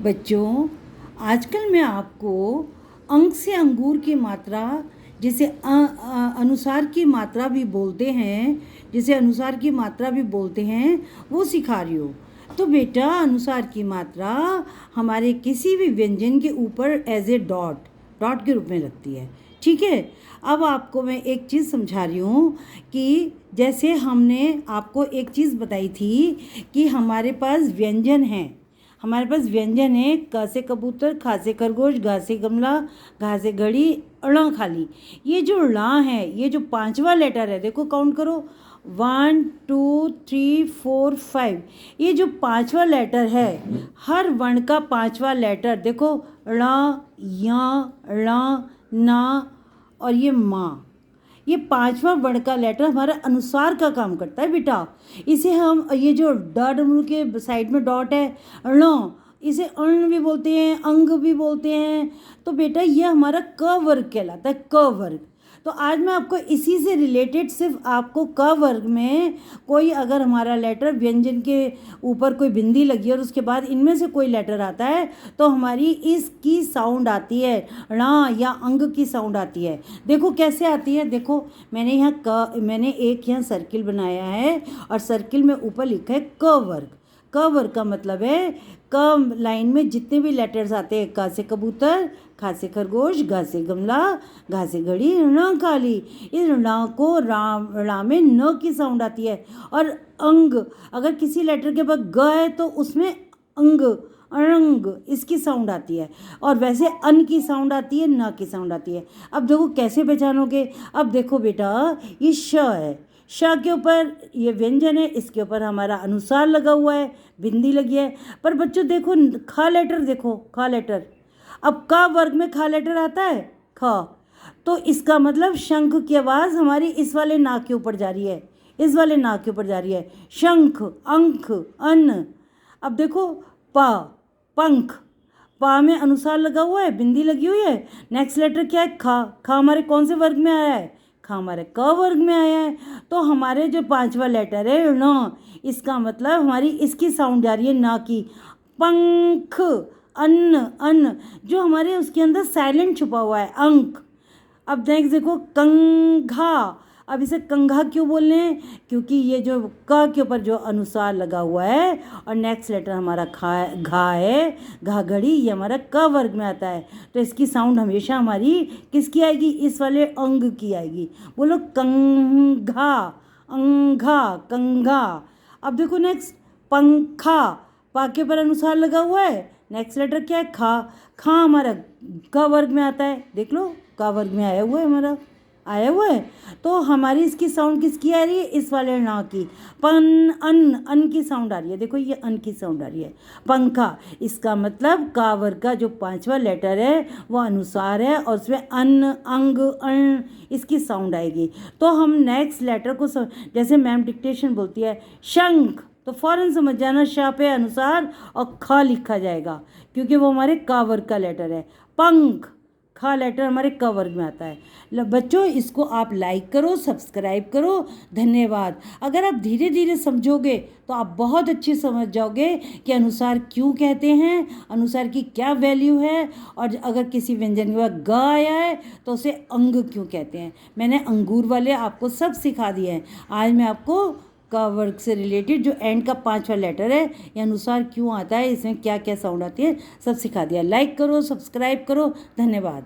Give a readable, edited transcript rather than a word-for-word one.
बच्चों, आजकल मैं आपको अंक से अंगूर की मात्रा, जिसे अनुसार की मात्रा भी बोलते हैं, वो सिखा रही हूँ। तो बेटा, अनुसार की मात्रा हमारे किसी भी व्यंजन के ऊपर एज ए डॉट के रूप में लगती है। ठीक है। अब आपको मैं एक चीज़ समझा रही हूँ कि जैसे हमने आपको एक चीज़ बताई थी कि हमारे पास व्यंजन है। क से कबूतर, ख से खरगोश, ग से गमला, घ से घड़ी, ळ खाली। ये जो ळ है, ये जो पांचवा लेटर है, देखो काउंट करो, 1 2 3 4 5। ये जो पांचवा लेटर है, हर वर्ण का पांचवा लेटर देखो, ळ, य, ळ, न और ये माँ। ये पांचवा वर्ण का लेटर हमारा अनुसार का काम करता है बेटा। इसे हम, ये जो डब्ल्यू के साइड में डॉट है, ण, इसे अण भी बोलते हैं, अंग भी बोलते हैं। तो बेटा, ये हमारा क वर्ग कहलाता है, क वर्ग। तो आज मैं आपको इसी से रिलेटेड, सिर्फ आपको क वर्ग में कोई अगर हमारा लेटर व्यंजन के ऊपर कोई बिंदी लगी और उसके बाद इनमें से कोई लेटर आता है तो हमारी इसकी साउंड आती है, ण या अंग की साउंड आती है। देखो कैसे आती है। देखो, मैंने एक यहाँ सर्किल बनाया है और सर्किल में ऊपर लिखा है क वर्ग। क वर्ग का मतलब है, क लाइन में जितने भी लेटर्स आते हैं, क से कबूतर, ख से खरगोश, घ से गमला, घ से घड़ी, ण खाली। इस ण को रा में न की साउंड आती है। और अंग, अगर किसी लेटर के बाद ग है तो उसमें अंग, अड़ंग, इसकी साउंड आती है। और वैसे अन की साउंड आती है, न की साउंड आती है। अब देखो कैसे पहचानोगे। अब देखो बेटा, ये श है, श के ऊपर ये व्यंजन है, इसके ऊपर हमारा अनुसार लगा हुआ है, बिंदी लगी है। पर बच्चों देखो, ख लेटर, देखो ख लेटर। अब क वर्ग में ख लेटर आता है, ख। तो इसका मतलब शंख की आवाज़ हमारी इस वाले नाक के ऊपर जा रही है, इस वाले नाक के ऊपर जा रही है। शंख, अंक, अन्न। अब देखो, प, पंख। प में अनुसार लगा हुआ है, बिंदी लगी हुई है। नेक्स्ट लेटर क्या है, ख। ख हमारे कौन से वर्ग में आया है, ख हमारे क वर्ग में आया है। तो हमारे जो पांचवा लेटर है ण, इसका मतलब हमारी इसकी साउंड जा रही है न की। पंख, अन्न, अन्न, जो हमारे उसके अंदर साइलेंट छुपा हुआ है, अंक। अब नेक्स्ट देखो, कंघा। अब इसे कंघा क्यों बोल रहे हैं, क्योंकि ये जो क के ऊपर जो अनुसार लगा हुआ है और नेक्स्ट लेटर हमारा घा है, घा घड़ी, ये हमारा क वर्ग में आता है। तो इसकी साउंड हमेशा हमारी किसकी आएगी, इस वाले अंग की आएगी। बोलो कंघा, अंघा, कंघा। अब देखो नेक्स्ट, पंखा। पा के ऊपर अनुसार लगा हुआ है, नेक्स्ट लेटर क्या है, खा। खा हमारा क वर्ग में आता है, देख लो क वर्ग में आया हुआ है, हमारा आया हुआ है। तो हमारी इसकी साउंड किसकी आ रही है, इस वाले ना की। अन की साउंड आ रही है, देखो ये अन की साउंड आ रही है। पंखा, इसका मतलब का वर्ग का जो पांचवा लेटर है वो अनुसार है और उसमें अन्न, अंग, अण, इसकी साउंड आएगी। तो हम नेक्स्ट लेटर को जैसे मैम डिक्टेशन बोलती है शंख, तो फौरन समझ जाना श पे अनुसार और ख लिखा जाएगा, क्योंकि वो हमारे का वर्ग का लेटर है। पंख, ख लेटर हमारे क वर्ग में आता है। बच्चों, इसको आप लाइक करो, सब्सक्राइब करो। धन्यवाद। अगर आप धीरे धीरे समझोगे तो आप बहुत अच्छे समझ जाओगे कि अनुसार क्यों कहते हैं, अनुसार की क्या वैल्यू है, और अगर किसी व्यंजन के बाद ग आया है तो उसे अंग क्यों कहते हैं। मैंने अंगूर वाले आपको सब सिखा दिए हैं। आज मैं आपको का वर्ग से रिलेटेड जो एंड का पांचवा लेटर है, ये अनुसार क्यों आता है, इसमें क्या क्या साउंड आती है, सब सिखा दिया। लाइक करो, सब्सक्राइब करो। धन्यवाद।